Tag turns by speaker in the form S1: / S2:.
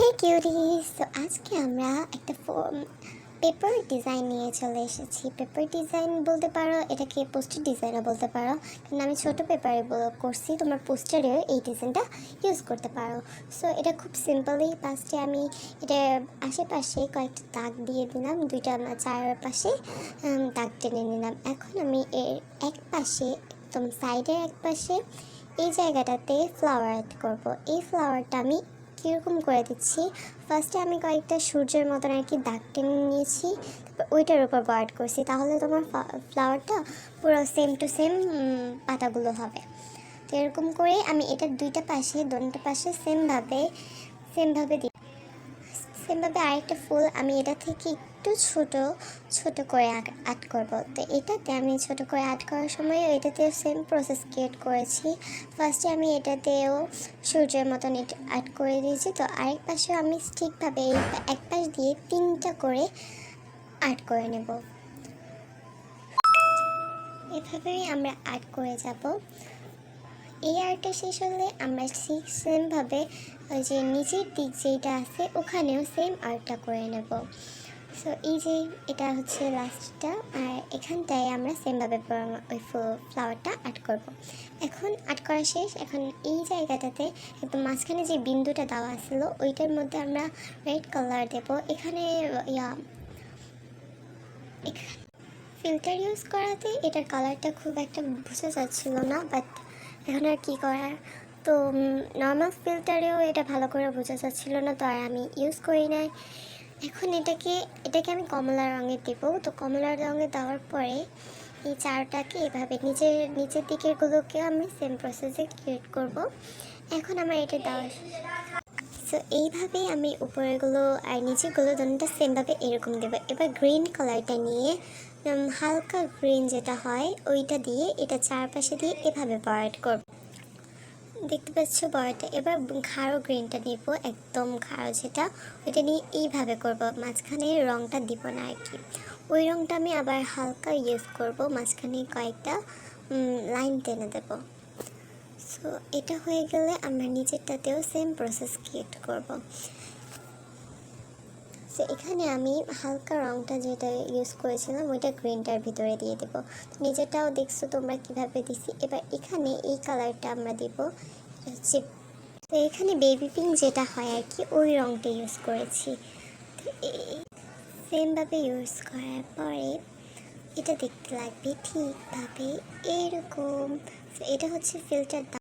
S1: হে cruris, তো আজকে আমরা একটা পেপার ডিজাইন নিয়ে চলে এসেছি। পেপার ডিজাইন বলতে পারো, এটাকে পোস্টার ডিজাইনও বলতে পারো, কারণ আমি ছোটো পেপারে করছি। তোমার পোস্টারেও এই ডিজাইনটা ইউজ করতে পারো। সো এটা খুব সিম্পলি, ফার্স্টে আমি এটার আশেপাশে কয়েকটা দাগ দিয়ে দিলাম, দুইটা চারপাশে দাগ টেনে নিলাম। এখন আমি এর এক পাশে, একদম সাইডের এক পাশে এই জায়গাটাতে ফ্লাওয়ার অ্যাড করবো। এই ফ্লাওয়ারটা আমি কীরকম করে দিচ্ছি, ফার্স্টে আমি কয়েকটা সূর্যের মতন আর কি দাগ টেনে নিয়েছি, তারপর ওইটার উপর বয়ার্ড করছি, তাহলে তোমার ফ্লাওয়ারটা পুরো সেম টু সেম পাতাগুলো হবে। তো এরকম করে আমি এটার দুইটা পাশে সেমভাবে আরেকটা ফুল আমি এটা থেকে একটু ছোট করে আর্ট করব। তো এটাতে আমি ছোট করে আর্ট করার সময় এটাতে সেম প্রসেস ক্রিয়েট করেছি। ফার্স্টে আমি এটাতেও সূর্যের মতন আর্ট করে দিয়েছি। তো আরেক পাশেও আমি ঠিকভাবে এই এক পাশ দিয়ে 3টা করে আর্ট করে নেব। এভাবেই আমরা আর্ট করে যাব। এই আর্টটা শেষ হলে আমরা সেমভাবে ওই যে নিচের দিক যেটা আছে ওখানেও সেম আর্টটা করে নেব। সো এই যে এটা হচ্ছে লাস্টটা, আর এখানটায় আমরা সেমভাবে ওই ফ্লাওয়ারটা আর্ট করব। এখন আর্ট করা শেষ। এখন এই জায়গাটাতে একদম মাঝখানে যে বিন্দুটা দেওয়া ছিল ওইটার মধ্যে আমরা রেড কালার দেব। এখানে ফিল্টার ইউজ করাতে এটার কালারটা খুব একটা বোঝা যাচ্ছিল না, বাট এখন আর কী করার। তো নর্মাল ফিল্টারেও এটা ভালো করে বোঝা যাচ্ছিলো না, তো আর আমি ইউজ করি নাই। এখন এটাকে আমি কমলা রঙে দেব। তো কমলা রঙে দেওয়ার পরে এই চারটাকে এভাবে নিচের দিকেরগুলোকে আমি সেম প্রসেসে ক্রিয়েট করব। এখন আমার এটা দেওয়া, সো এইভাবেই আমি উপরেগুলো আর নিচেগুলো দুটোটা সেমভাবে এরকম দেবো। এবার গ্রিন কালারটা নিয়ে হালকা গ্রিন যেটা হয় ওইটা দিয়ে এটা চারপাশে দিয়ে এভাবে বয়ার্ড করব। দেখতে পাচ্ছ বয়ারটা। এবার গাঢ় গ্রিনটা নিব, একদম গাঢ় যেটা, ওইটা নিয়ে এইভাবে করব। মাঝখানে রঙটা দিব না আর কি, ওই রঙটা আমি আবার হালকা ইউজ করব, মাঝখানে কয়েকটা লাইন টেনে দেব। সো এটা হয়ে গেলে আমরা নিচেরটাতেও সেম প্রসেস ক্রিয়েট করব। সো এখানে আমি হালকা রঙটা যেটা ইউজ করেছিলাম ওইটা গ্রিনটার ভিতরে দিয়ে দেবো। নিচেরটাও দেখছো তোমরা কীভাবে দিছি। এবার এখানে এই কালারটা আমরা দেব হচ্ছে, তো এখানে বেবি পিঙ্ক যেটা হয় আর কি ওই রঙটা ইউজ করেছি। তো সেমভাবে ইউজ করার পরে এটা দেখতে লাগবে ঠিকভাবে এরকম। এটা হচ্ছে ফিল্টার।